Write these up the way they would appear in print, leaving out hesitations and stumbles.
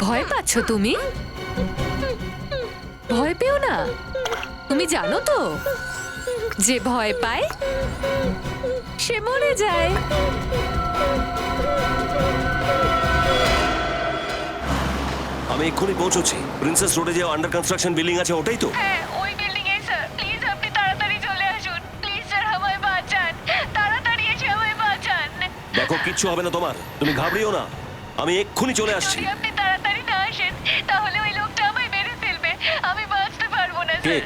ভয় পাচ্ছ তুমি? ভয় পেও না। তুমি জানো তো যে ভয় পায় সে মরে যায়। আমি এক্ষুনি পৌঁছচ্ছি। প্রিন্সেস রোডে যে আন্ডার কনস্ট্রাকশন বিল্ডিং আছে ওটাই তো? হ্যাঁ, ওই বিল্ডিং এ স্যার। প্লিজ আপনি তাড়াতাড়ি চলে আসুন। প্লিজ স্যার, আমায় বাঁচান। তাড়াতাড়ি এসে আমায় বাঁচান। দেখো, কিচ্ছু হবে না তোমার, তুমি ঘাবড়িও না, আমি এক্ষুনি চলে আসছি। যদি আপনি তাড়াতাড়ি না আসেন তাহলে ওই লোকটা আমায় মেরে ফেলবে। আমি বাঁচতে পারবো না কে? স্যার।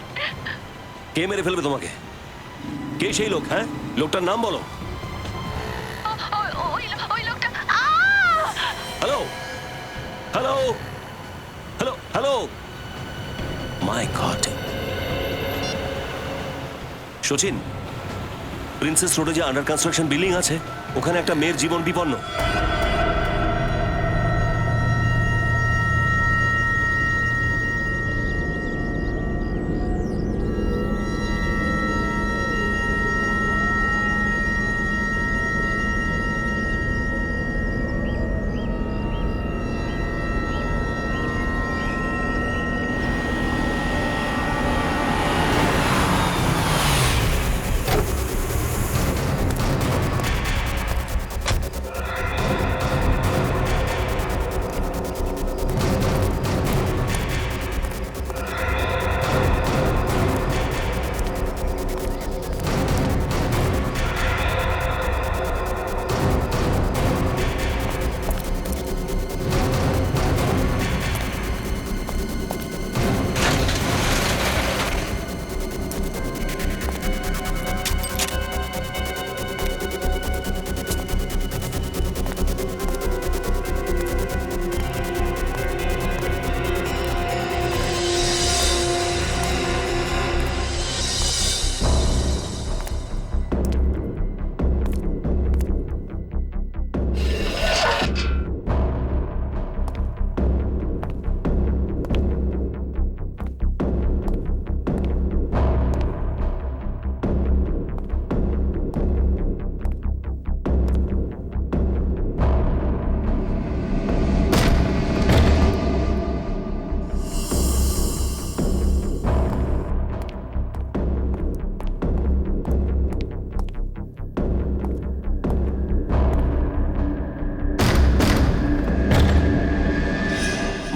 কে মেরে ফেলবে তোমাকে? কে সেই লোক? হ্যাঁ, লোকটার নাম বলো। ওই লোকটা। হ্যালো, হ্যালো, হ্যালো, হ্যালো, মাই গড। সচিন, প্রিন্সেস রোডে যে আন্ডার কনস্ট্রাকশন বিল্ডিং আছে ওখানে একটা মেয়ের জীবন বিপন্ন।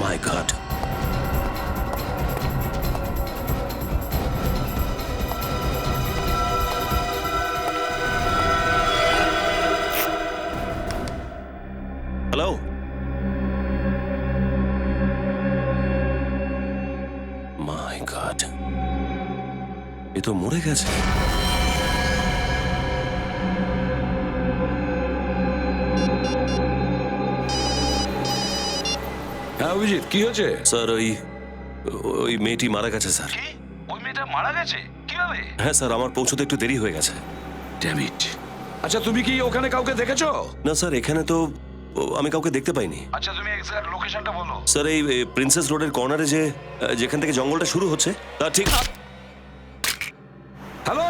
মাই গড। হ্যালো, মাই গড, এ তো মরে গেছে। হ্যাঁ অভিজিৎ, কি হয়েছে? স্যার, ওই মেয়েটি মারা গেছে স্যার। কি? ওই মেয়েটা মারা গেছে? কিভাবে? হ্যাঁ স্যার, আমার পৌঁছতে একটু দেরি হয়ে গেছে। Damn it. আচ্ছা, তুমি কি ওখানে কাউকে দেখেছো? না স্যার, এখানে তো আমি কাউকে দেখতে পাইনি। আচ্ছা, তুমি এক্সাক্ট লোকেশনটা বলো। স্যার, এই প্রিন্সেস রোডের কর্নারে যেখান থেকে জঙ্গলটা শুরু হচ্ছে তার ঠিক। Hello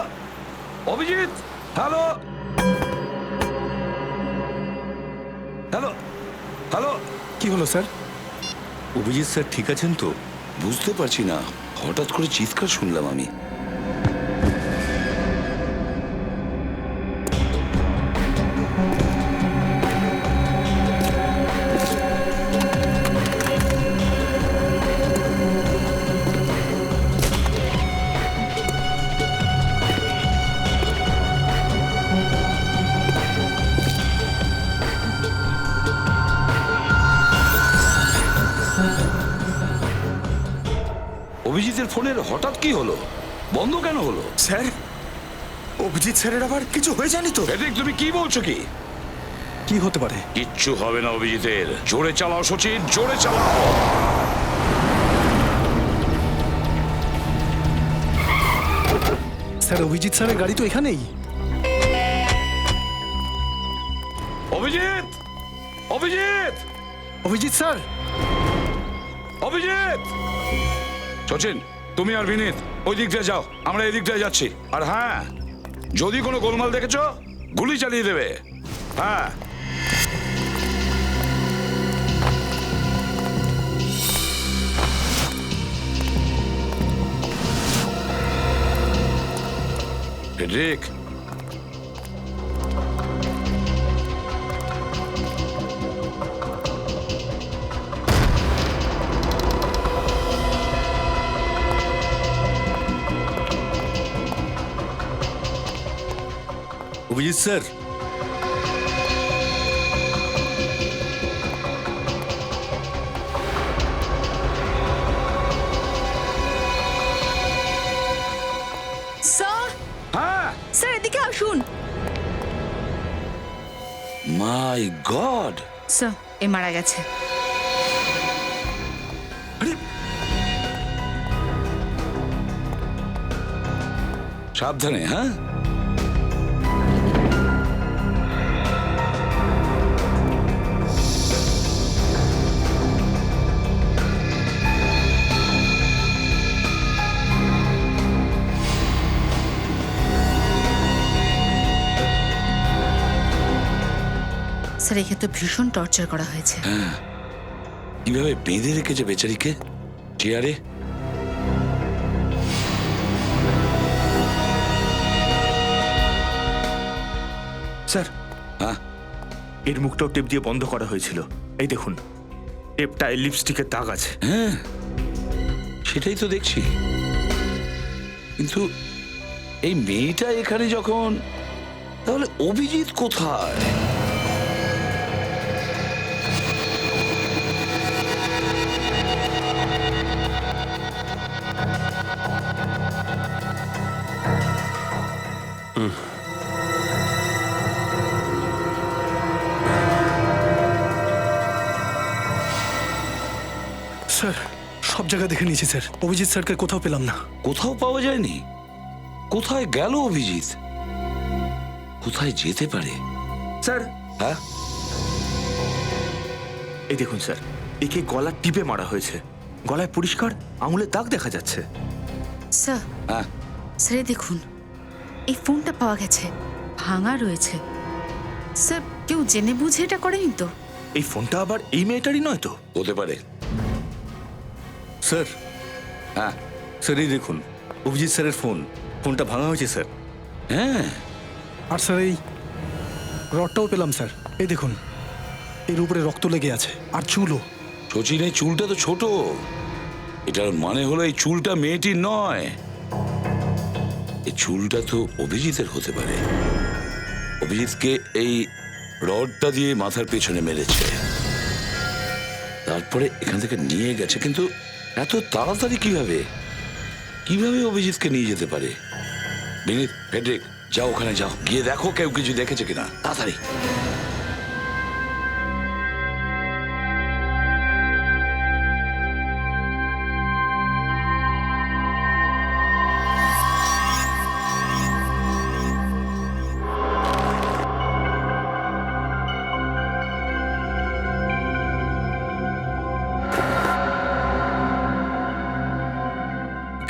Abhijit, hello, hello, hello. কি হলো স্যার? অভিজিৎ স্যার ঠিক আছেন তো? বুঝতে পারছি না, হঠাৎ করে চিৎকার শুনলাম আমি। অভিজিতের ফোনের হঠাৎ কি হলো? বন্ধ কেন হলো? স্যার, অভিজিৎ স্যারের আবার কিছু হয়ে যায়নি তো? ফেডরিক, তুমি কি বলছো? কি কি হতে পারে? কিচ্ছু হবে না অভিজিতের। জোরে চালাও সচিন, জোরে চালাও। স্যার, অভিজিৎ স্যারের গাড়ি তো এখানেই। অভিজিৎ, অভিজিৎ, অভিজিৎ স্যার। অভিজিৎ! সচিন, তুমি আর বিনীত ওই দিকটায় যাও, আমরা এই দিকটায় যাচ্ছি। আর হ্যাঁ, যদি কোনো গোলমাল দেখেছো গুলি চালিয়ে দেবে। হ্যাঁ। ফেডরিক, অভিজিৎ স্যার, স্যার, হ্যাঁ। স্যার এদিকে আসুন। মাই গড! স্যার, এ মারা গেছে। সাবধানে, হ্যাঁ। স্যার, একে তো ভীষণ টর্চার করা হয়েছে। কিভাবে বেঁধে রেখেছে বেচারিকে চেয়ারে। স্যার, হ্যাঁ, এর মুখটাও টেপ দিয়ে বন্ধ করা হয়েছিল। এই দেখুন, টেপটায় লিপস্টিকের দাগ আছে। হ্যাঁ, সেটাই তো দেখছি। কিন্তু এই মেয়েটা এখানে যখন, তাহলে অভিজিৎ কোথায়? স্যার, সব জায়গা দেখে নিয়েছি স্যার, অভিজিৎ স্যারকে কোথাও পেলাম না। কোথাও পাওয়া যায়নি? কোথায় গেল অভিজিৎ? কোথায় যেতে পারে? স্যার, হ্যাঁ, এই দেখুন স্যার, একে গলা টিপে মারা হয়েছে। গলায় পরিষ্কার আঙুলের দাগ দেখা যাচ্ছে। স্যার, হ্যাঁ। স্যার এই দেখুন, এই ফোনটা পাওয়া গেছে, ভাঙা রয়েছে। স্যার, কেউ জেনে বুঝে এটা করেনি তো? এই ফোনটা আবার এই মেয়েটারই নয় তো? হতে পারে। স্যার, হ্যাঁ, স্যার এই দেখুন, অভিজিৎ স্যারের ফোন, ফোনটা ভাঙা হয়েছে স্যার। হ্যাঁ। আর স্যার, এই রডটাও পেলাম স্যার। এই দেখুন, এর উপরে রক্ত লেগে আছে, আর চুলও। শচীন, এই চুলটা তো ছোট। এটার মানে হলো এই চুলটা মেয়েটির নয়। এই চুলটা তো অভিজিতের হতে পারে। অভিজিৎকে এই রডটা দিয়ে মাথার পেছনে মেরেছে, তারপরে এখান থেকে নিয়ে গেছে। কিন্তু এত তাড়াতাড়ি কিভাবে কিভাবে অভিজিৎকে নিয়ে যেতে পারে? বিনীত, ফেডরিক, যাও ওখানে, যাও, গিয়ে দেখো কেউ কিছু দেখেছে কিনা, তাড়াতাড়ি।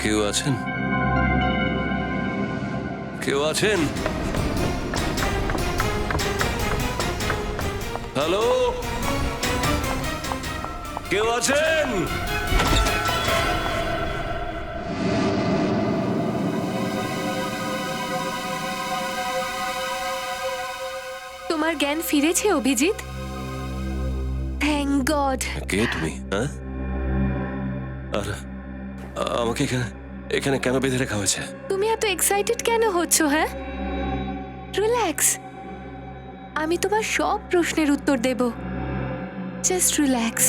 কেউ আছেন? কেউ আছেন? হ্যালো, কেউ আছেন? তোমার জ্ঞান ফিরেছে অভিজিৎ? Thank god. কে তুমি? হ্যাঁ, আর আমাকে এখানে এখানে কেন বেঁধে রাখা হয়েছে? তুমি এত এক্সাইটেড কেন হচ্ছ? হ্যাঁ, রিল্যাক্স, আমি তোমার সব প্রশ্নের উত্তর দেব। Just relax.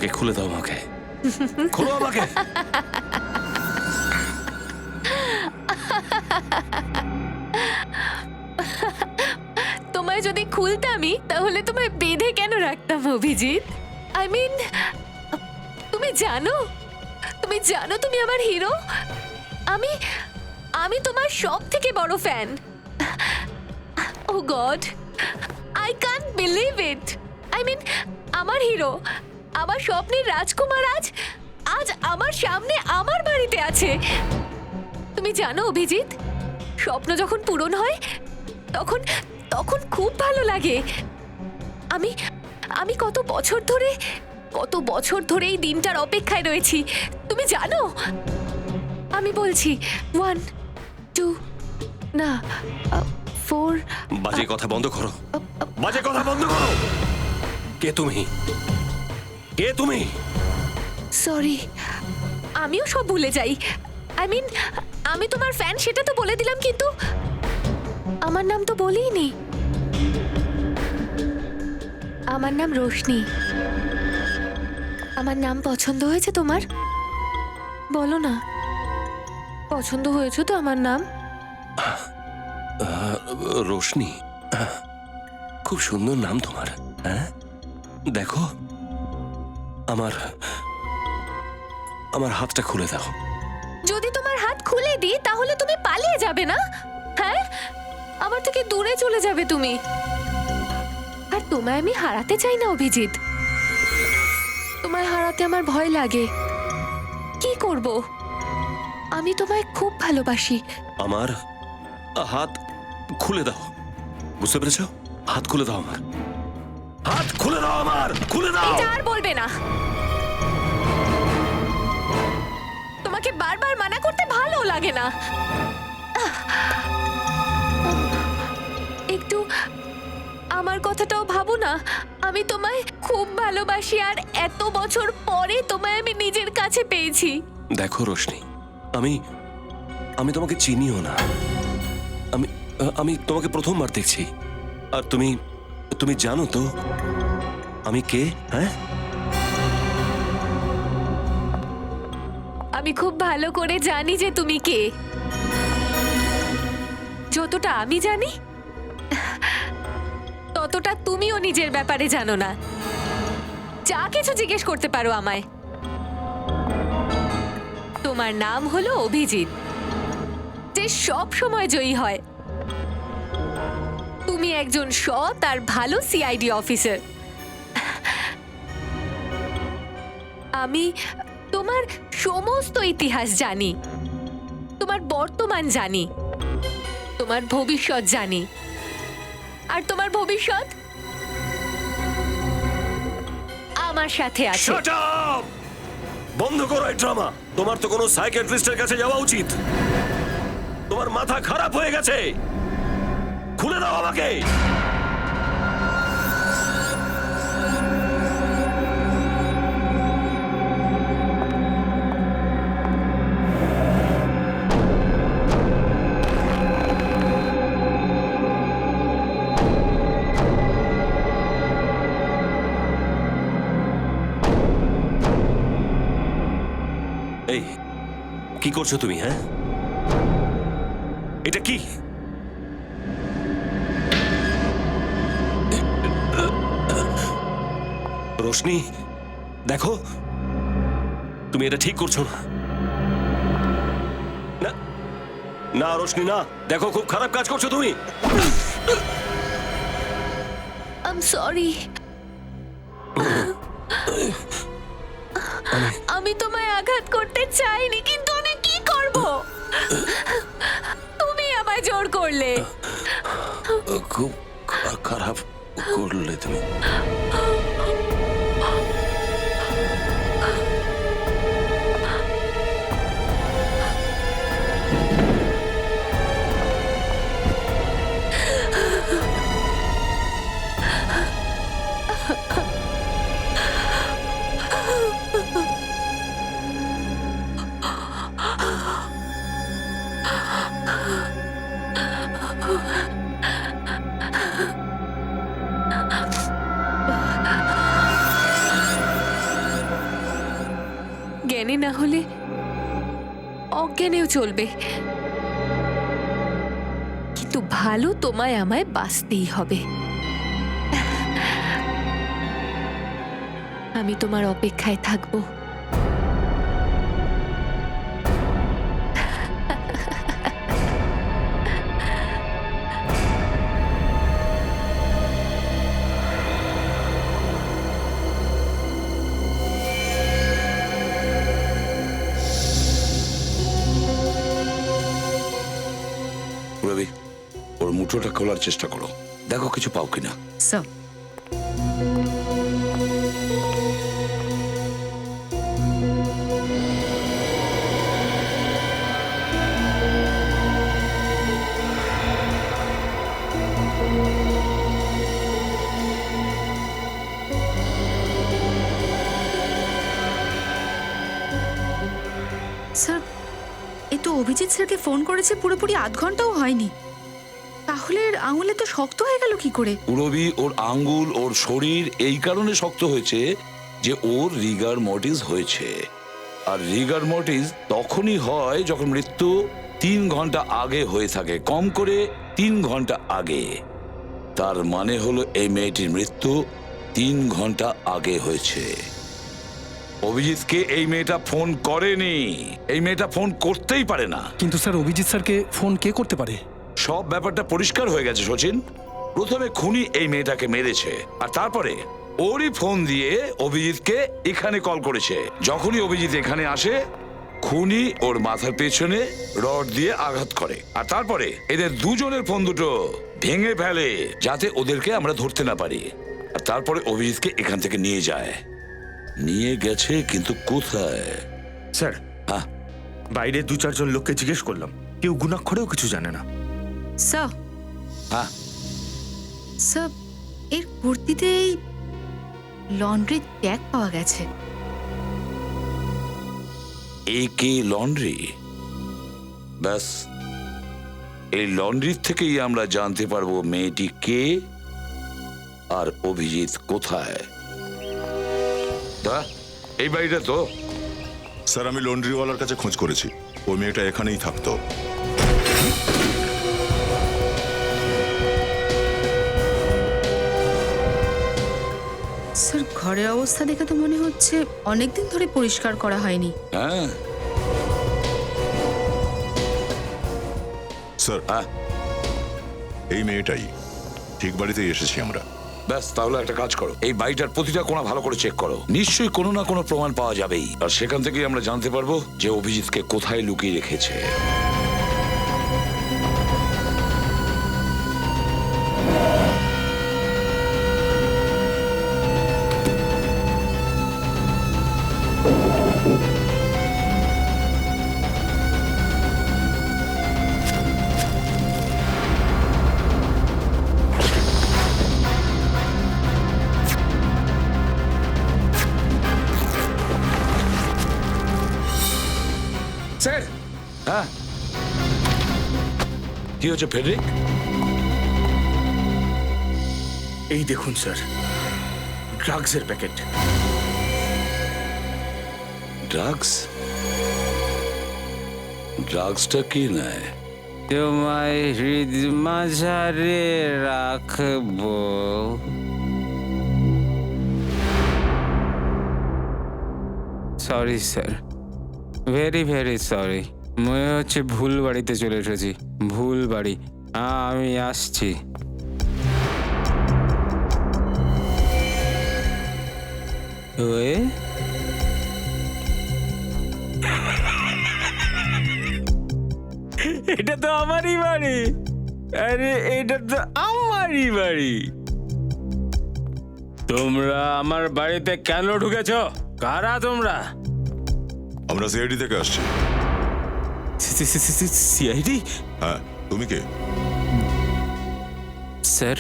আমাকে খুলে দাও, আমাকে খোলো আমাকে। তোমায় যদি খুলতামই তাহলে তোমায় বেঁধে কেন রাখতাম অভিজিৎ? আই মিন, তুমি জানো তুমি আমার হিরো। আমি তোমার সব থেকে বড় fan. Oh God, I can't believe it. I mean, আমার হিরো, আমার স্বপ্নের রাজকুমার আজ আমার সামনে আমার বাড়িতে আছে। তুমি জানো অভিজিৎ, স্বপ্ন যখন পূরণ হয় তখন খুব ভালো লাগে। আমি কত বছর ধরে এই দিনটার অপেক্ষায় রয়েছি, তুমি জানো। আমি বলছি 1 2 না 4। বাজে কথা বন্ধ করো, বাজে কথা বন্ধ করো। কে তুমি? সরি, আমিও সব ভুলে যাই। আই মিন, আমি তোমার ফ্যান সেটা তো বলে দিলাম, কিন্তু আমার নাম তো বলিনি। আমার নাম রোশনি। আমার নাম পছন্দ হয়েছে তোমার? বলো না, পছন্দ হয়েছে তো আমার নাম? রোশনি, খুব সুন্দর নাম তোমার। হ্যাঁ, দেখো, আমার হাতটা খুলে দাও। যদি তোমার হাত খুলে দিই তাহলে তুমি পালিয়ে যাবে না? হ্যাঁ, আমার থেকে দূরে চলে যাবে তুমি। আর তোমায় আমি হারাতে চাই না অভিজিৎ। তোমায় হারাতে আমার ভয় লাগে। কি করব? আমি তোমায় খুব ভালোবাসি। আমার হাত খুলে দাও, বুঝতে পেরেছো? হাত খুলে দাও আমার, হাত খুলে দাও আমার, খুলে দাও। এটা আর বলবে না। তোমাকে বারবার মানা করতে ভালো লাগে না। একটু আমার কথাটাও ভাবো না। আমি তোমায় খুব ভালোবাসি, আর এত বছর পরে তোমায় আমি নিজের কাছে পেয়েছি। দেখো রোশনি, আমি তোমাকে চিনিও না। আমি তোমাকে প্রথমবার দেখছি। আর তুমি জানো তো আমি কে? হ্যাঁ, আমি খুব ভালো করে জানি যে তুমি কে। যতটা আমি জানি ততটা তুমিও নিজের ব্যাপারে জানো না। যা কিছু জিজ্ঞেস করতে পারো আমায়। তোমার নাম হলো অভিজিৎ, যে সব সময় জয়ী হয়। তুমি একজন সৎ আর ভালো সিআইডি অফিসার। আমি তোমার সমস্ত ইতিহাস জানি, তোমার বর্তমান জানি, তোমার ভবিষ্যৎ জানি। আর তোমার ভবিষ্যৎ আমার সাথে আছে। Shut up! বন্ধ করো এই ড্রামা। তোমার তো কোনো সাইকিয়াট্রিস্টের কাছে যাওয়া উচিত। তোমার মাথা খারাপ হয়ে গেছে। খুলে দাও আমাকে। এই, কি করছো তুমি? হ্যাঁ, এটা কি? রোশনি, দেখো, তুমি এটা ঠিক করছো না। না না রোশনি, না, দেখো, খুব খারাপ কাজ করছো তুমি। I am sorry. আমি তোমায় আঘাত করতে চাইনি, কিন্তু আমি কি করব? তুমি আমায় জোর করলে। খুব খারাপ করলে তুমি। জ্ঞানে না হলে অজ্ঞানেও চলবে, কিন্তু ভালো তোমায় আমায় বাঁচতেই হবে। আমি তোমার অপেক্ষায় থাকবো। রবি, ওর মুঠোটা খোলার চেষ্টা করো, দেখো কিছু পাও কিনা। স্যার, স্যার, এ তো অভিজিৎ স্যারকে ফোন করেছে পুরোপুরি আধ ঘন্টাও হয়নি, তাহলে এর আঙুলে তো শক্ত হয়ে গেল কি করে? রবি, ওর আঙ্গুল, ওর শরীর এই কারণে শক্ত হয়েছে যে ওর রিগার মর্টিস হয়েছে। আর রিগার মর্টিস তখনই হয় যখন মৃত্যু 3 ঘন্টা আগে হয়ে থাকে, কম করে 3 ঘন্টা আগে। তার মানে হলো এই মেয়েটির মৃত্যু 3 ঘন্টা আগে হয়েছে। অভিজিৎকে এই মেয়েটা ফোন করেনি, এই মেয়েটা ফোন করতেই পারে না। কিন্তু স্যার অভিজিৎ স্যারকে ফোন কে করতে পারে? সব ব্যাপারটা পরিষ্কার হয়ে গেছে সচিন। প্রথমে খুনি এই মেয়েটাকে মেরেছে, আর তারপরে ওরই ফোন দিয়ে অভিজিৎকে এখানে কল করেছে। যখনই অভিজিৎ এখানে আসে, খুনি ওর মাথার পেছনে রড দিয়ে আঘাত করে, আর তারপরে এদের দুজনের ফোন দুটো ভেঙে ফেলে যাতে ওদেরকে আমরা ধরতে না পারি। আর তারপরে অভিজিৎকে এখান থেকে নিয়ে যায়। নিয়ে গেছে, কিন্তু কোথায়? স্যার, হ্যাঁ, বাইরে 2-4 জন লোককে জিজ্ঞেস করলাম, কেউ গুণাক্ষরেও কিছু জানে না। স্যার, হ্যাঁ, স্যার, এর কুর্তিতে এই লন্ড্রির ট্যাগ পাওয়া গেছে। একে লন্ড্রি। ব্যাস, এই লন্ড্রির থেকেই আমরা জানতে পারবো মেয়েটি কে আর অভিজিৎ কোথায়। এই বাড়িটা তো। স্যার, আমি লন্ড্রিওয়ালার কাছে খোঁজ করেছি, ওই মেয়েটা এখানেই থাকতো। স্যার, ঘরের অবস্থা দেখে তো মনে হচ্ছে অনেকদিন ধরে পরিষ্কার করা হয়নি। হ্যাঁ, স্যার, হ্যাঁ, এই মেয়েটাই। ঠিক বাড়িতেই এসেছি আমরা। ব্যাস, তাহলে একটা কাজ করো, এই বাড়িটার প্রতিটা কোণা ভালো করে চেক করো। নিশ্চয়ই কোনো না কোনো প্রমাণ পাওয়া যাবেই, আর সেখান থেকেই আমরা জানতে পারবো যে অভিজিৎকে কোথায় লুকিয়ে রেখেছে। স্যার, হ্যাঁ, কি হচ্ছে ফেডরিক? এই দেখুন স্যার, ড্রাগসের প্যাকেট। ড্রাগস? ড্রাগসটা কি নেয়? তোমায় হৃদ মাঝারে রাখবো। Sorry sir, very very sorry. মনে হচ্ছে ভুল বাড়িতে চলে এসেছি, ভুল বাড়ি। আমি আসছি। ওয়ে, এটা তো আমারই বাড়ি। আরে, এটা তো আমারই বাড়ি। তোমরা আমার বাড়িতে কেন ঢুকেছো? কারা তোমরা? আমরা সিআইডি থেকে আসছি। সিআইডি? হ্যাঁ, তুমি কে? স্যার,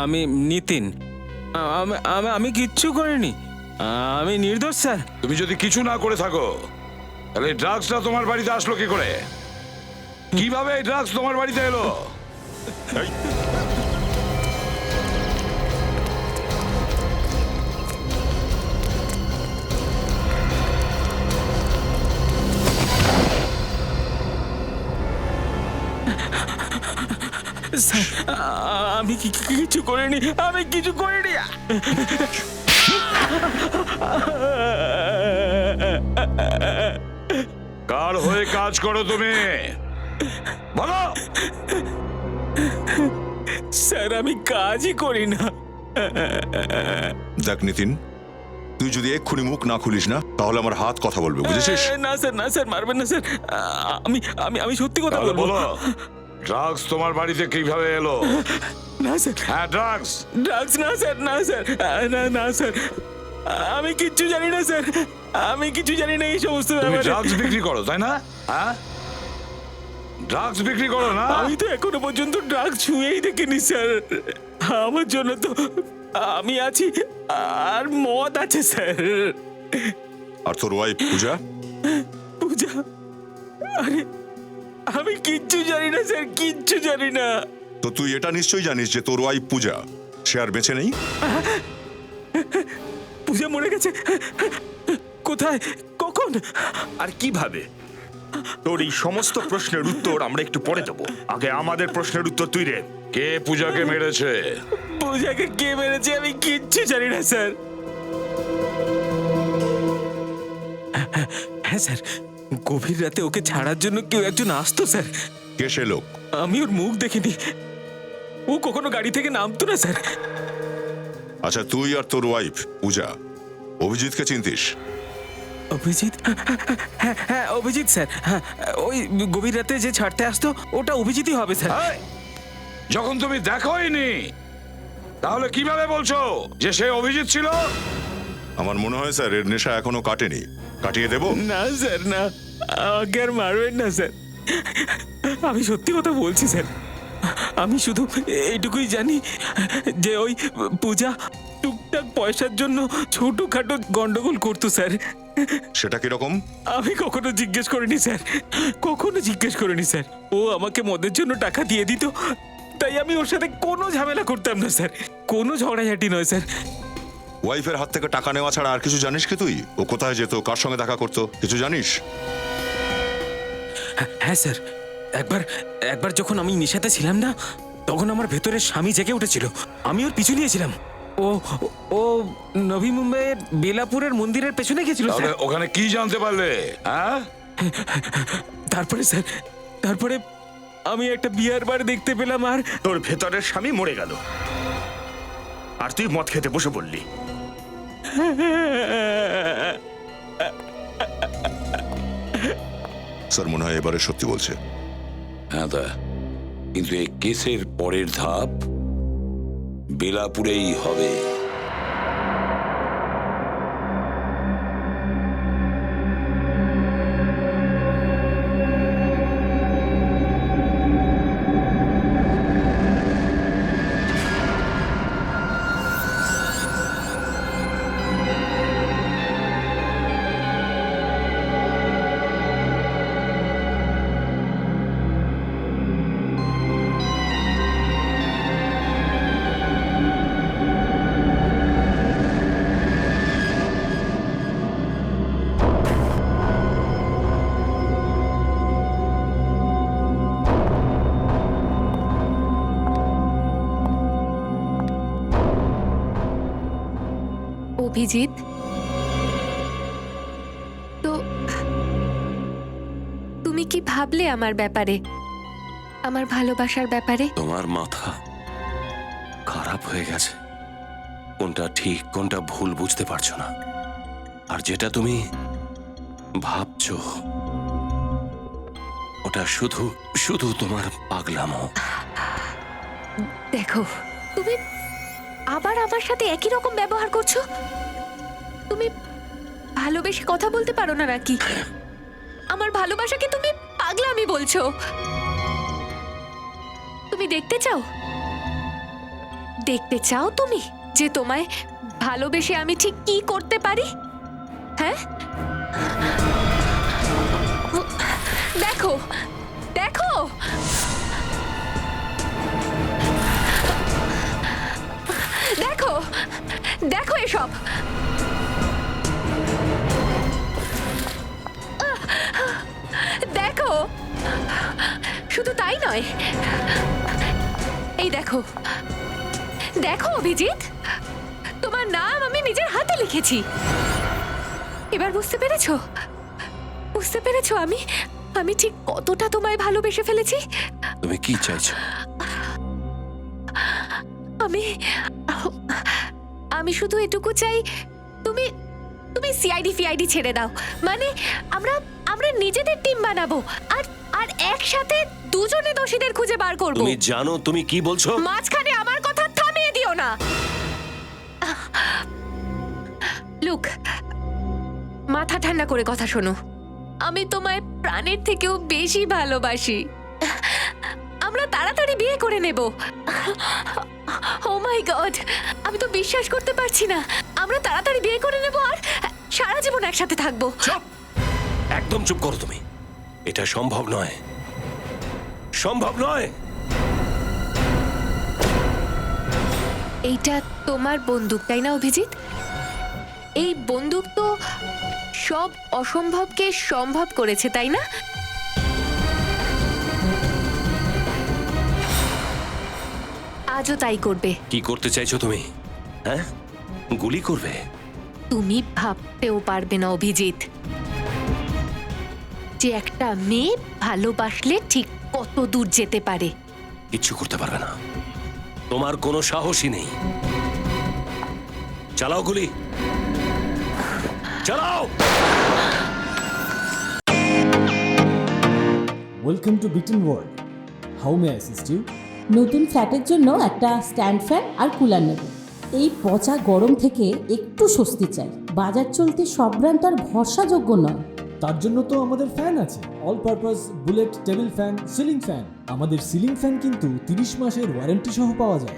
আমি নিতিন। আমি কিচ্ছু করিনি, আমি নির্দোষ স্যার। তুমি যদি কিছু না করে থাকো, তাহলে ড্রাগসটা তোমার বাড়িতে আসলো কি করে? কিভাবে এই ড্রাগস তোমার বাড়িতে এলো? এই, স্যার আমি কিছু করিনি, আমি কিছু করিনি। কার হয়ে কাজ করো তুমি, বলো? স্যার আমি কাজই করি না। দেখ নিতিন, তুই যদি এক্ষুনি মুখ না খুলিস না তাহলে আমার হাত কথা বলবে, বুঝেছিস? না স্যার, না স্যার, মারবেন না স্যার। আমি আমি আমি সত্যি কথা তাহলে বলবো। বলো, ড্রাগস তোমার বাড়িতে কিভাবে এলো? না স্যার, হ্যাঁ, ড্রাগস। ড্রাগস না স্যার, না স্যার, না না স্যার, আমি কিচ্ছু জানি না স্যার, আমি কিছু জানি না এই সমস্ত তুমি ব্যাপারে। ড্রাগস বিক্রি করো, তাই না? হ্যাঁ, ড্রাগস বিক্রি করো না? আমি তো এখনো পর্যন্ত ড্রাগস ছুঁয়েই দেখিনি স্যার। আমার জন্য তো আমি আছি আর মদ আছে স্যার। আর তোর ওয়াইফ পূজা? পূজা, আরে আমি কিচ্ছু জানি না স্যার, কিচ্ছু জানি না। তো তুই এটা নিশ্চয়ই জানিস যে তোর ওয়াইফ পূজা সে আর বেঁচে নেই? পূজা মরে গেছে? কোথায়, কখন? আর কিভাবে? তোর এই সমস্ত প্রশ্নের উত্তর আমরা একটু পরে দেবো, আগে আমাদের প্রশ্নের উত্তর তুই রে। কে পূজাকে মেরেছে? পূজাকে কে মেরেছে আমি কিচ্ছু জানি না স্যার। হ্যাঁ স্যার, গভীর রাতে ওকে ছাড়ার জন্য কেউ একজন আসতো স্যার। কে সে লোক? আমি ওর মুখ দেখিনি, ও কখনো গাড়ি থেকে নামতো না স্যার। আচ্ছা, তুই আর তোর ওয়াইফ পূজা অভিজিৎকে চিনতিস? অভিজিৎ? হ্যাঁ হ্যাঁ অভিজিৎ স্যার, হ্যাঁ ওই গভীর রাতে যে ছাড়তে আসতো ওটা অভিজিৎই হবে স্যার। এই, যখন তুমি দেখোইনি তাহলে কিভাবে বলছো যে সে অভিজিৎ ছিল? আমার মনে হয় স্যার এর নেশা এখনো কাটেনি। কাটিয়ে দেবো? না স্যার, না, আমাকে আর মারবেন না স্যার, আমি সত্যি কথা বলছি স্যার। আমি শুধু এইটুকুই জানি যে ওই পূজা টুকটাক পয়সার জন্য ছোটখাটো গন্ডগোল করতো স্যার। সেটা কিরকম? আমি কখনো জিজ্ঞেস করিনি স্যার, কখনো জিজ্ঞেস করিনি স্যার। ও আমাকে মদের জন্য টাকা দিয়ে দিত, তাই আমি ওর সাথে কোনো ঝামেলা করতাম না স্যার, কোনো ঝগড়াঝাটি নয় স্যার। ওয়াইফের হাত থেকে টাকা নেওয়া ছাড়া আর কিছু জানিস কি তুই? ও কোথায় যেত, কার সঙ্গে দেখা করতো, কিছু জানিস? হ্যাঁ স্যার, একবার যখন আমি নেশাতে ছিলাম না, তখন আমার ভেতরের স্বামী জেগে উঠেছিল, আমি ওর পিছু নিয়েছিলাম। ও ও নবী মুম্বাইয়ের বেলাপুরের মন্দিরের পেছনে গেছিল তাহলে স্যার। ওখানে কি জানতে পারলে? হ্যাঁ, তারপরে স্যার, তারপরে আমি একটা বিয়ার বার দেখতে পেলাম আর তোর ভেতরের স্বামী মরে গেল আর তুই মদ খেতে বসে পড়লি। স্যার মনে হয় এবারে সত্যি বলছে। হ্যাঁ দা, কিন্তু এই কেসের পরের ধাপ বেলাপুরেই হবে। অভিজিৎ, তো তুমি কি ভাবলে আমার ব্যাপারে, আমার ভালোবাসার ব্যাপারে? তোমার মাথা খারাপ হয়ে গেছে, কোনটা ঠিক কোনটা ভুল বুঝতে পারছো না। আর যেটা তুমি ভাবছো ওটা শুধু শুধু তোমার পাগলামো। দেখো, তুমি আবার আমার সাথে একই রকম ব্যবহার করছো। তুমি ভালোবেসে কথা বলতে পারো না নাকি? আমার ভালোবাসাকে তুমি পাগলামি বলছো। তুমি দেখতে চাও, দেখতে চাও তুমি যে তোমায় ভালোবেসে আমি ঠিক কি করতে পারি? হ্যাঁ, দেখো দেখো, দেখো দেখো এসব। দেখো, শুধু তাই নয়, এই দেখো, দেখো অভিজিৎ, তোমার নাম আমি নিজের হাতে লিখেছি। এবার বুঝতে পেরেছো? বুঝতে পেরেছো আমি ঠিক কতটা তোমায় ভালোবেসে ফেলেছি? তুমি কি চাইছো? আমি শুধু এটুকু চাই, তুমি তুমি সিআইডি ছেড়ে দাও। মানে আমরা নিজেদের টিম বানাবো আর একসাথে দুজনে দোষীদের খুঁজে বার করব। তুমি জানো তুমি কি বলছো? মাঝখানে আমার কথা থামিয়ে দিও না। লুক, মাথা ঠান্ডা করে কথা শোনো। আমি তোমায় প্রাণের থেকেও বেশি ভালোবাসি। আমরা তাড়াতাড়ি বিয়ে করে নেব। ও মাই গড, আমি তো বিশ্বাস করতে পারছি না। আমরা তাড়াতাড়ি বিয়ে করে নেব আর সারা জীবন একসাথে থাকবো। চুপ, একদম চুপ করো তুমি। এটা সম্ভব নয়, সম্ভব নয়। এইটা তোমার বন্দুক, তাই না অভিজিৎ? এই বন্দুক তো সব অসম্ভবকে সম্ভব করেছে, তাই না? আজও তাই করবে। কি করতে চাইছো তুমি? হ্যাঁ, গুলি করবে? তুমি ভাবতেও পারবে না অভিজিৎ যে একটা মেয়ে ভালোবাসলে ঠিক কত দূর যেতে পারে। কিচ্ছু করতে পারবে না, তোমার কোনো সাহসই নেই। চালাও গুলি, চালাও। Welcome to bitten world. How may assist you? নতুন ফ্ল্যাটের জন্য একটা স্ট্যান্ড ফ্যান আর কুলার নেব। এই পচা গরম থেকে একটু স্বস্তি চাই। বাজার চলতে সব ব্র্যান্ড আর ভরসাযোগ্য নয়। তার জন্য তো আমাদের ফ্যান আছে, all purpose bullet table fan, ceiling fan. আমাদের সিলিং ফ্যান কিন্তু 30 মাসের ওয়ারেন্টি সহ পাওয়া যায়।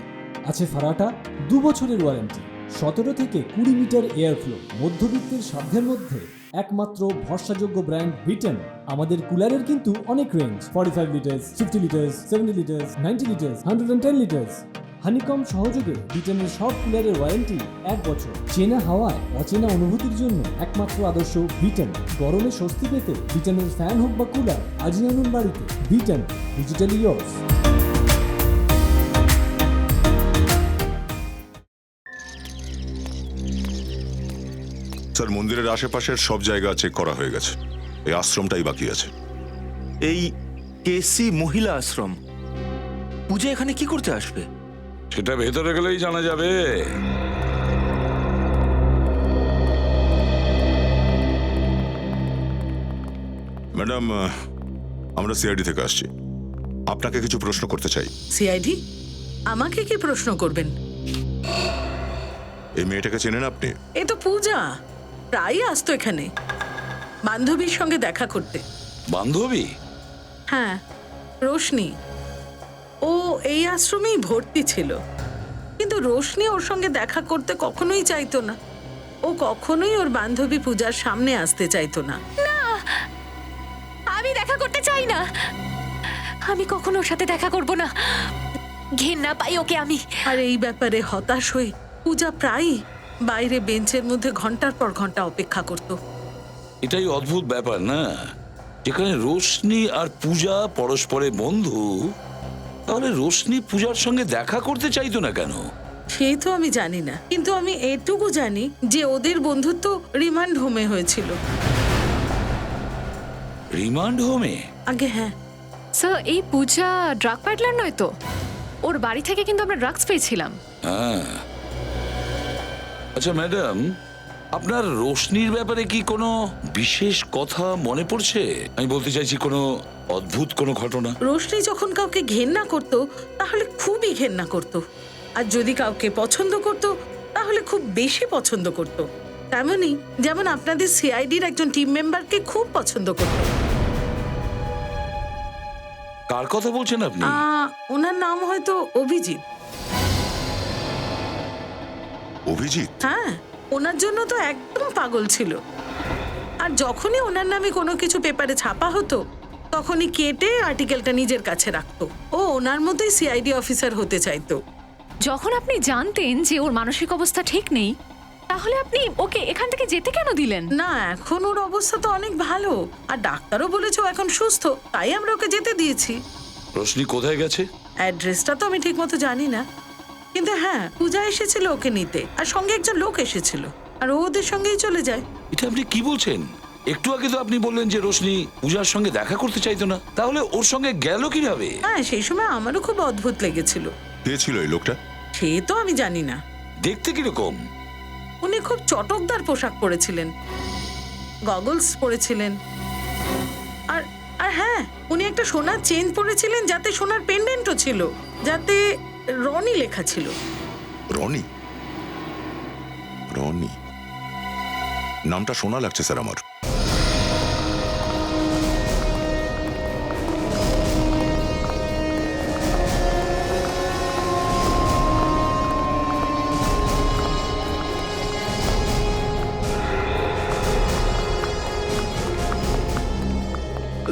আছে ফারাটা 2 বছরের ওয়ারেন্টি, 17 থেকে 20 মিটার এয়ার ফ্লো, মধ্যবিত্তের সাধ্যের মধ্যে একমাত্র ভরসাযোগ্য ব্র্যান্ড বিটেন। আমাদের কুলারের কিন্তু অনেক range, 45 litres, 50 litres, 70 litres, 90 litres, 110 litres. Honeycomb সহযোগে বিটেনের সব কুলারের ওয়ারেন্টি 1 বছর। চেনা হাওয়ায় অচেনা অনুভূতির জন্য একমাত্র আদর্শ বিটেন। গরমে স্বস্তি পেতে বিটেনের ফ্যান হোক বা কুলার, আজই আনুন বাড়িতে। Beaten, digitally years. স্যার, মন্দিরের আশেপাশের সব জায়গা চেক করা হয়ে গেছে, এই আশ্রমটাই বাকি আছে। এই কেসি মহিলা আশ্রম, পূজা এখানে কি করতে আসবে? সেটা ভেতরে গেলেই জানা যাবে। ম্যাডাম, আমরা সিআইডি থেকে আসছি, আপনাকে কিছু প্রশ্ন করতে চাই। সিআইডি? আমাকে কি প্রশ্ন করবেন? এই মেয়েটাকে চেনেন আপনি? এ তো পূজা, প্রায়ই আসতো এখানে বান্ধবীর সঙ্গে দেখা করতে। বান্ধবী? হ্যাঁ, রোশনি। ও এই আশ্রমেই ভর্তি ছিল, কিন্তু রোশনি ওর সঙ্গে দেখা করতে কখনোই চাইতো না। ও কখনোই ওর বান্ধবী পূজার সামনে আসতে চাইতো না। না, আমি দেখা করতে চাই না। আমি কখনো ওর সাথে দেখা করব না। ঘেন্না পাই ওকে আমি। আর এই ব্যাপারে হতাশ হয়ে পূজা প্রায়ই বাইরে বেঞ্চের মধ্যে ঘন্টার পর ঘন্টা অপেক্ষা করত। এটাই অদ্ভুত ব্যাপার না, যেখানে রোশনি আর পূজা পরস্পরের বন্ধু, তাহলে রোশনি পূজার সঙ্গে দেখা করতে চাইতো না কেন? সেই তো আমি জানি না, কিন্তু আমি এটুকু জানি যে ওদের বন্ধুত্ব রিমান্ড হোমে হয়েছিল। রিমান্ড হোমে? আগে হ্যাঁ। স্যার, এই পূজা ড্রাগ প্যাডলার নয় তো? ওর বাড়ি থেকে কিন্তু আমরা ড্রাগস পেয়েছিলাম। হ্যাঁ। আচ্ছা ম্যাডাম, আপনার রোশনির ব্যাপারে কি কোনো বিশেষ কথা মনে পড়ছে? আমি বলতে চাইছি কোনো অদ্ভুত কোনো ঘটনা। রোশনি যখন কাউকে ঘেন্না করত তাহলে খুবই ঘেন্না করত, আর যদি কাউকে পছন্দ করত তাহলে খুব বেশি পছন্দ করত। তেমনি যেমন আপনাদের সিআইডির একজন টিম মেম্বারকে খুব পছন্দ করত। কার কথা বলছেন আপনি? ওনার নাম হয়তো অভিজিৎ। অভিজিৎ? হ্যাঁ, ওনার জন্য তো একদম পাগল ছিল। আর যখনই ওনার নামে কোনো কিছু পেপারে ছাপা হতো তখনই কেটে আর্টিকেলটা নিজের কাছে রাখতো। ও ওনার মতোই সিআইডি অফিসার হতে চাইতো। যখন আপনি জানতেন যে ওর মানসিক অবস্থা ঠিক নেই, তাহলে আপনি ওকে এখান থেকে যেতে কেন দিলেন? না, এখন ওর অবস্থা তো অনেক ভালো, আর ডাক্তারও বলেছে ও এখন সুস্থ, তাই আমরা ওকে যেতে দিয়েছি। রোশনি কোথায় গেছে? অ্যাড্রেসটা তো আমি ঠিক মতো জানি না, কিন্তু হ্যাঁ পূজা এসেছিল ওকে নিতে, আর সঙ্গে একজন লোক এসেছিল, আর ও ওদের সঙ্গেই চলে যায়। এটা আপনি কি বলছেন? একটু আগে তো আপনি বললেন যে রোশনি পূজার সঙ্গে দেখা করতে চাইতো না, তাহলে ওর সঙ্গে গেল কিভাবে? হ্যাঁ সেই সময় আমারও খুব অদ্ভুত লেগেছিল। কে ছিল এই লোকটা? সে তো আমি জানি না। দেখতে কিরকম? উনি খুব চটকদার পোশাক পরেছিলেন, গগলস পরেছিলেন, আর আর হ্যাঁ উনি একটা সোনার চেন পরেছিলেন যাতে সোনার পেন্ডেন্টও ছিল, যাতে রনি লেখা ছিল। রনি? রনি নামটা শোনা লাগছে স্যার আমার।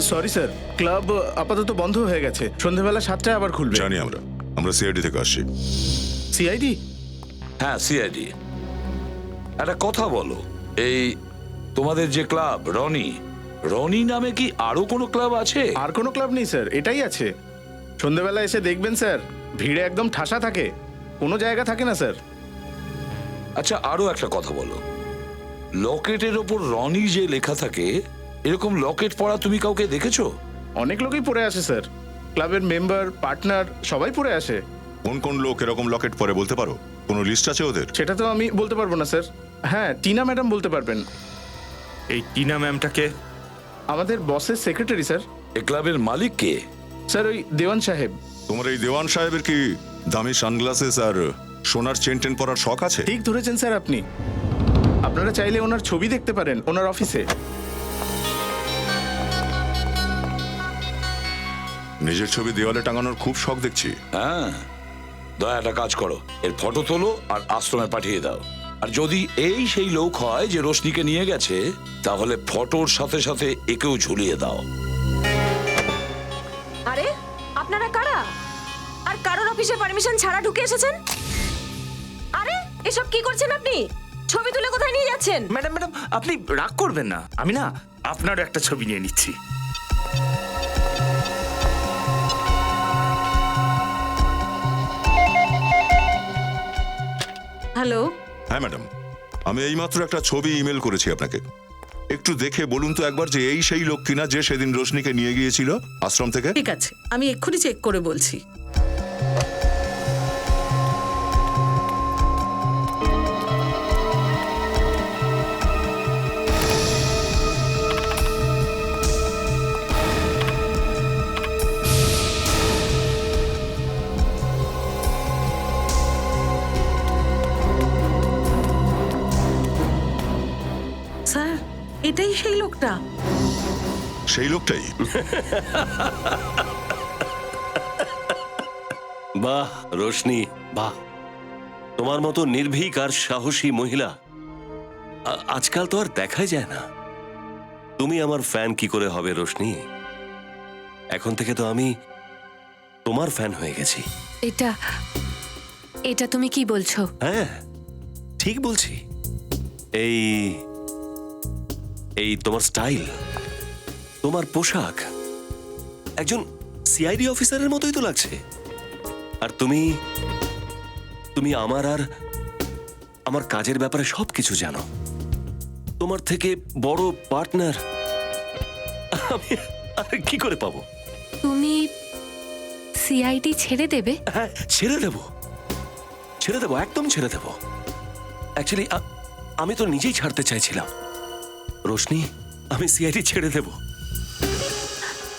সরি স্যার, ক্লাব আপাতত বন্ধ হয়ে গেছে, সন্ধ্যাবেলা 7টায় আবার খুলবে। জানি আমরা সিআইডি থেকে আসছি। সিআইডি? হ্যাঁ সিআইডি। একটা কথা বলো, এই তোমাদের যে ক্লাব রনি, রনি নামে কি আরো কোনো ক্লাব আছে? আর কোনো ক্লাব নেই স্যার, এটাই আছে। সন্ধ্যাবেলা এসে দেখবেন স্যার, ভিড়ে একদম ঠাসা থাকে, কোনো জায়গা থাকে না স্যার। আচ্ছা আরো একটা কথা বলো, লকেটের ওপর রনি যে লেখা থাকে, এরকম লকেট পরা তুমি কাউকে দেখেছো? অনেক লোকই পরে আসে স্যার, ক্লাবের মেম্বার, পার্টনার সবাই পরে আসে। কোন কোন লোক এরকম লকেট পরে বলতে পারো? কোনো লিস্ট আছে ওদের? সেটা তো আমি বলতে পারবো না স্যার। হ্যাঁ টিনা ম্যাডাম বলতে পারবেন। এই টিনা ম্যামটাকে? আমাদের বসের সেক্রেটারি স্যার। এই ক্লাবের মালিক কে? স্যার ওই দেওয়ান সাহেব। তোমার এই দেওয়ান সাহেবের কি দামি সানগ্লাসেস আর সোনার চেন টেন পরার শখ আছে? ঠিক ধরেছেন স্যার আপনি, আপনারা চাইলে ওনার ছবি দেখতে পারেন ওনার অফিসে। নিজের ছবি দেওয়ালে টাঙানোর খুব শখ দেখছি। হ্যাঁ, দয়া একটা কাজ করো, এর ফটো তোলো আর আশ্রমে পাঠিয়ে দাও। আর যদি এই সেই লোক হয় যে রোশনিকে নিয়ে গেছে, তাহলে ফটোর সাথে সাথে একেও ঝুলিয়ে দাও। আরে আপনারা কারা? আর কারোর অফিসে পারমিশন ছাড়া ঢুকে এসেছেন? আরে এসব কি করছেন আপনি? ছবি তুলে কোথায় নিয়ে যাচ্ছেন? ম্যাডাম ম্যাডাম আপনি রাগ করবেন না, আমি না আপনারও একটা ছবি নিয়ে নিচ্ছি। হ্যালো। হ্যাঁ ম্যাডাম, আমি এইমাত্র একটা ছবি ইমেল করেছি আপনাকে। একটু দেখে বলুন তো একবার যে এই সেই লোক কিনা যে সেদিন রোশনিকে নিয়ে গিয়েছিল আশ্রম থেকে। ঠিক আছে, আমি এক্ষুনি চেক করে বলছি। স্যার এটাই সেই লোকটা। সেই লোকটাই? বাহ রোশনি, বাহ, তোমার মতো নির্ভীক আর সাহসী মহিলা আজকাল তো আর দেখাই যায় না। তুমি আমার ফ্যান কি করে হবে রোশনি? এখন থেকে তো আমি তোমার ফ্যান হয়ে গেছি। এটা এটা তুমি কি বলছো? হ্যাঁ ঠিক বলছি। এই এই তোমার স্টাইল, তোমার পোশাক একজন সিআইডি অফিসারের মতোই তো লাগছে। আর তুমি তুমি আমার আর আমার কাজের ব্যাপারে সবকিছু জানো। তোমার থেকে বড় পার্টনার আমি আর কি করে পাবো? তুমি সিআইডি ছেড়ে দেবে? হ্যাঁ ছেড়ে দেবো, ছেড়ে দেবো, একদম ছেড়ে দেবো। অ্যাকচুয়ালি আমি তো নিজেই ছাড়তে চাইছিলাম রোশনি, আমি সিআইডি ছেড়ে দেব।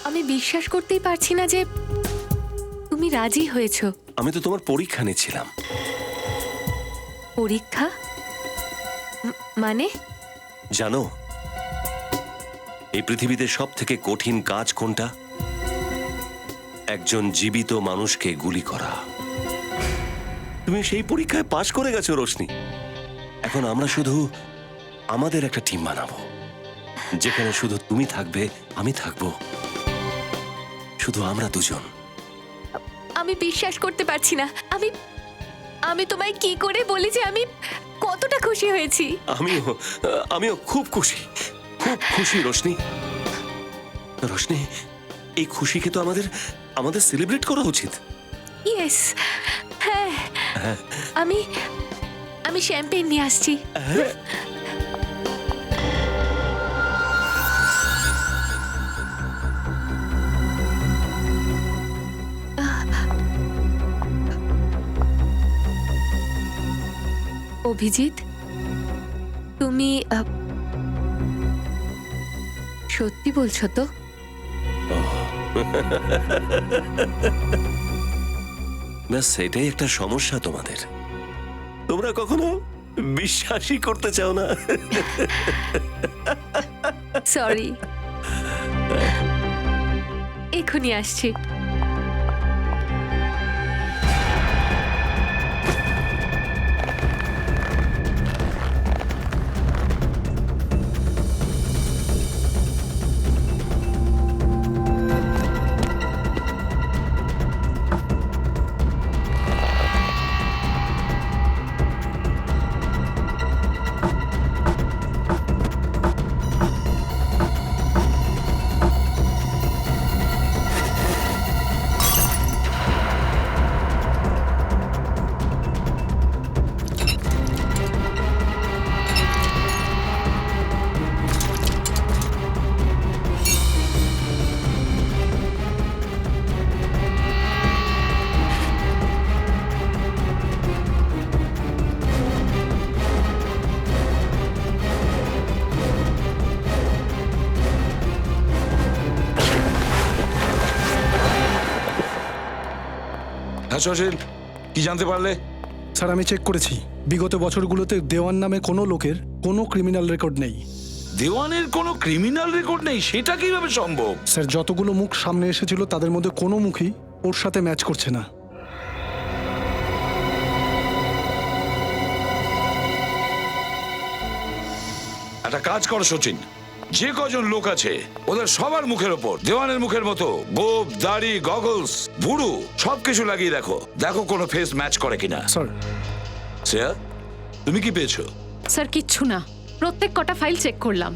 আমি বিশ্বাস করতেই পারছি না যে তুমি রাজি হয়েছো। আমি তো তোমার পরীক্ষা নিচ্ছিলাম। পরীক্ষা মানে? জানো এই পৃথিবীতে সব থেকে কঠিন কাজ কোনটা? একজন জীবিত মানুষকে গুলি করা। তুমি সেই পরীক্ষায় পাশ করে গেছো রোশনি। এখন আমরা শুধু আমাদের একটা টিম বানাবো, যেখানে শুধু তুমি থাকবে, আমি থাকবো, শুধু আমরা দুজন। আমি বিশ্বাস করতে পারছি না। আমি তোমায় কি করে বলি যে আমি কতটা খুশি হয়েছি। আমিও খুব খুশি, খুব খুশি রোশনি। রোশনি, এই খুশিকে তো আমাদের সেলিব্রেট করা উচিত। ইয়েস, হ্যাঁ, আমি আমি শ্যাম্পেন নিয়ে আসছি। অভিজিৎ, তুমি সত্যি বলছো তো? ব্যাস সেটাই একটা সমস্যা তোমাদের, তোমরা কখনো বিশ্বাসই করতে চাও না। সরি, এখনই আসছি। হ্যাঁ সচিন, কি জানতে পারলে? স্যার আমি চেক করেছি, বিগত বছরগুলোতে দেওয়ান নামে কোনো লোকের কোনো ক্রিমিনাল রেকর্ড নেই। দেওয়ানের কোনো ক্রিমিনাল রেকর্ড নেই? সেটা কিভাবে সম্ভব? স্যার যতগুলো মুখ সামনে এসেছিল তাদের মধ্যে কোনো মুখই ওর সাথে ম্যাচ করছে না। একটা কাজ করো সচিন, যে কজন লোক আছে ওদের সবার মুখের ওপর দেওয়ানের মুখের মতো গোপ, দাড়ি, গগলস, ভুরু সবকিছু লাগিয়ে দেখো, দেখো কোনো ফেস ম্যাচ করে কিনা। স্যার শ্রেয়া, তুমি কি পেয়েছো? স্যার কিচ্ছু না, প্রত্যেক কটা ফাইল চেক করলাম,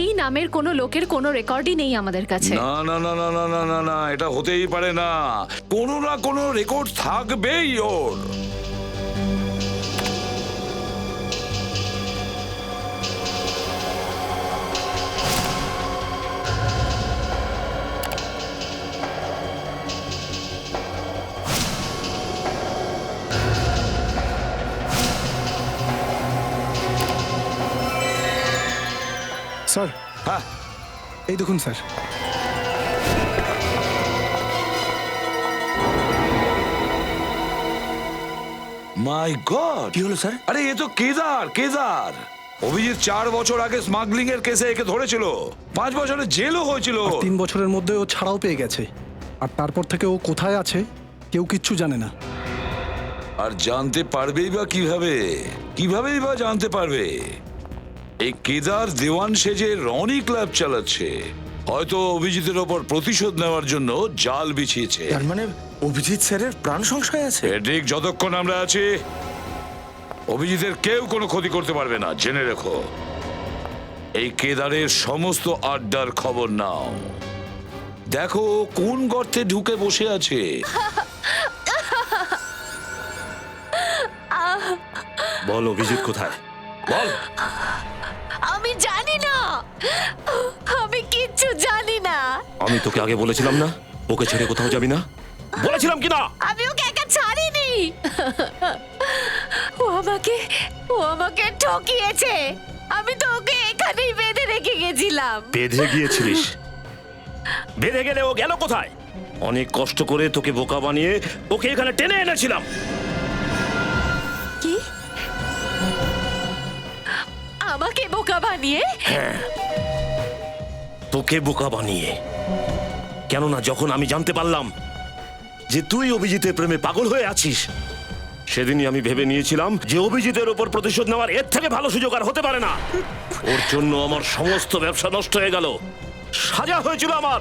এই নামের কোনো লোকের কোনো রেকর্ডই নেই আমাদের কাছে। না না না না না না না না, এটা হতেই পারে না, কোনো না কোনো রেকর্ড থাকবেই ওর। স্যার হ্যাঁ, এই দেখুন স্যার। মাই গড, কি হলো স্যার? আরে এ তো কেদার। কেদার অভিজিৎ 4 বছর আগে স্মাগলিং এর কেসে একে ধরেছিল, 5 বছরের জেলও হয়েছিল। 3 বছরের মধ্যে ও ছাড়াও পেয়ে গেছে, আর তারপর থেকে ও কোথায় আছে কেউ কিচ্ছু জানে না। আর জানতে পারবেই বা কিভাবে? কিভাবেই বা জানতে পারবে? এই কেদার দেওয়ান সেজে রনি ক্লাব চালাচ্ছে, হয়তো অভিজিতের ওপর প্রতিশোধ নেওয়ার জন্য জাল বিছিয়েছে। তার মানে অভিজিৎ স্যারের প্রাণ সংশয় আছে। ঠিক যতক্ষণ আমরা আছি অভিজিতের কেউ কোনো ক্ষতি করতে পারবে না, জেনে রেখো। এই কেদারের সমস্ত আড্ডার খবর নাও, দেখো কোন গর্তে ঢুকে বসে আছে। বল অভিজিৎ কোথায়, বল। আমি জানি না, আমি কিচ্ছু জানি না। আমি তোকে আগে বলেছিলাম না ওকে ছেড়ে কোথাও যাবি না, বলেছিলাম কি না? আমি ওকে একা ছাড়িনি, ও আমাকে ঠকিয়েছে। আমি তো ওকে এখানেই বেঁধে রেখে গেছিলাম। বেঁধে গিয়েছিলিস? বেঁধে গেলে ও গেল কোথায়? অনেক কষ্ট করে তোকে বোকা বানিয়ে ওকে এখানে টেনে এনেছিলাম। কি? আমাকে বোকা বানিয়ে? হ্যাঁ, তোকে বোকা বানিয়ে। কেননা যখন আমি জানতে পারলাম যে তুই অভিজিতের প্রেমে পাগল হয়ে আছিস, সেদিনই আমি ভেবে নিয়েছিলাম যে অভিজিতের ওপর প্রতিশোধ নেওয়ার এর থেকে ভালো সুযোগ আর হতে পারে না। ওর জন্য আমার সমস্ত ব্যবসা নষ্ট হয়ে গেল, সাজা হয়েছিল আমার,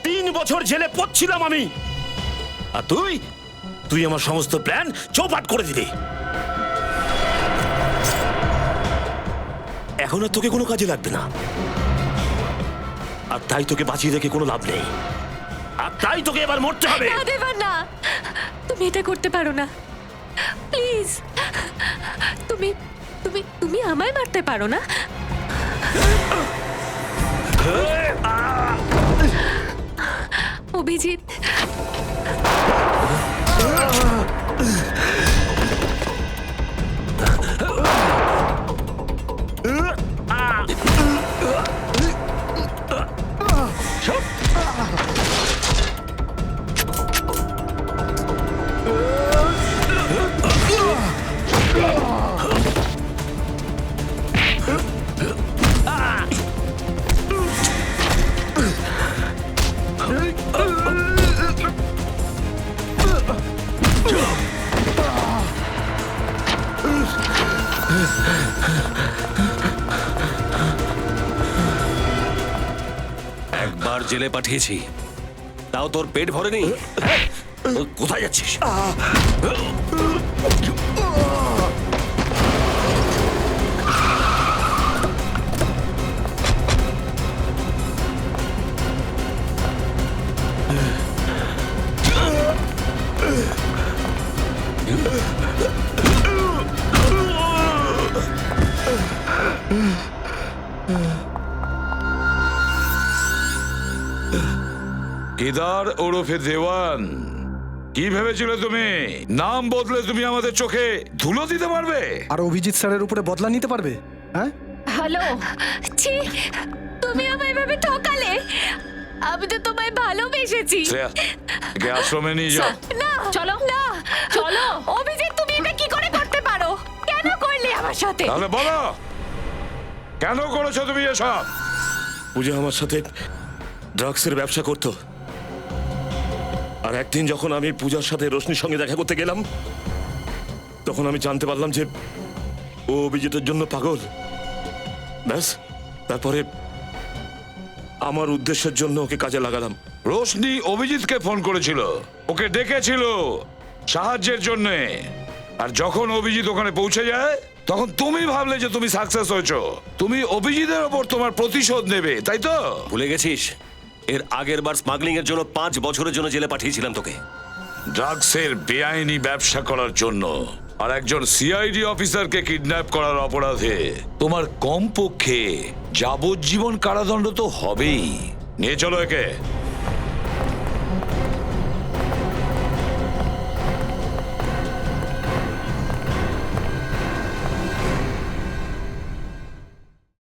3 বছর জেলে পড়ছিলাম আমি, আর তুই আমার সমস্ত প্ল্যান চৌপাট করে দিলি। এখন আর তোকে কোনো কাজে লাগবে না, আর তাই তোকে বাঁচিয়ে রেখে কোনো লাভ নেই। আর তাই তোকে এবার মরতে হবে। না দেবান না, তুমি এটা করতে পারো না, প্লিজ। তুমি তুমি তুমি আমায় মারতে পারো না। অভিজিৎ, একবার জেলে পাঠিয়েছি, তাও তোর পেট ভরেনি? কোথায় যাচ্ছিস? কেদার ওরফে দেওয়ান, কি ভেবেছিলে তুমি? নাম বদলে তুমি আমাদের চোখে ধুলো দিতে পারবে? আর অভিজিৎ স্যারের উপরে বদলা নিতে পারবে? হ্যাঁ, হ্যালো। ছি, তুমি আমায় এভাবে ঠকালে। আমি তো তোমায় ভালোবেসেছি। শ্রেয়া, একে আশ্রমে নিয়ে যাও। না, চলো না, চলো। অভিজিৎ, তুমি এটা কি করে করতে পারো? কেন করলে আমার সাথে? তাহলে বলো, কেন করেছো তুমি এসব? পূজা আমার সাথে ড্রাগসের ব্যবসা করতো, আর একদিন যখন আমি পূজার সাথে রোশনির সঙ্গে দেখা করতে গেলাম, তখন আমি জানতে পারলাম যে ও অভিজিতের জন্য পাগল। ব্যাস, তারপরে আমার উদ্দেশ্যের জন্য ওকে কাজে লাগালাম। রোশনি অভিজিৎকে ফোন করেছিল, ওকে ডেকেছিল সাহায্যের জন্য, আর যখন অভিজিৎ ওখানে পৌঁছে যায় তখন তুমি ভাবলে যে তুমি সাকসেস হয়েছো, তুমি অভিজিতের ওপর তোমার প্রতিশোধ নেবে, তাই তো? ভুলে গেছিস এর আগের বার স্মাগলিং এর জন্য 5 বছরের জন্য জেলে পাঠিয়েছিলাম তোকে। ড্রাগসের বেআইনি ব্যবসা করার জন্য আর একজন সিআইডি অফিসারকে কিডন্যাপ করার অপরাধে তোমার কমপক্ষে যাবজ্জীবন কারাদণ্ড তো হবেই। নিয়ে চলো একে।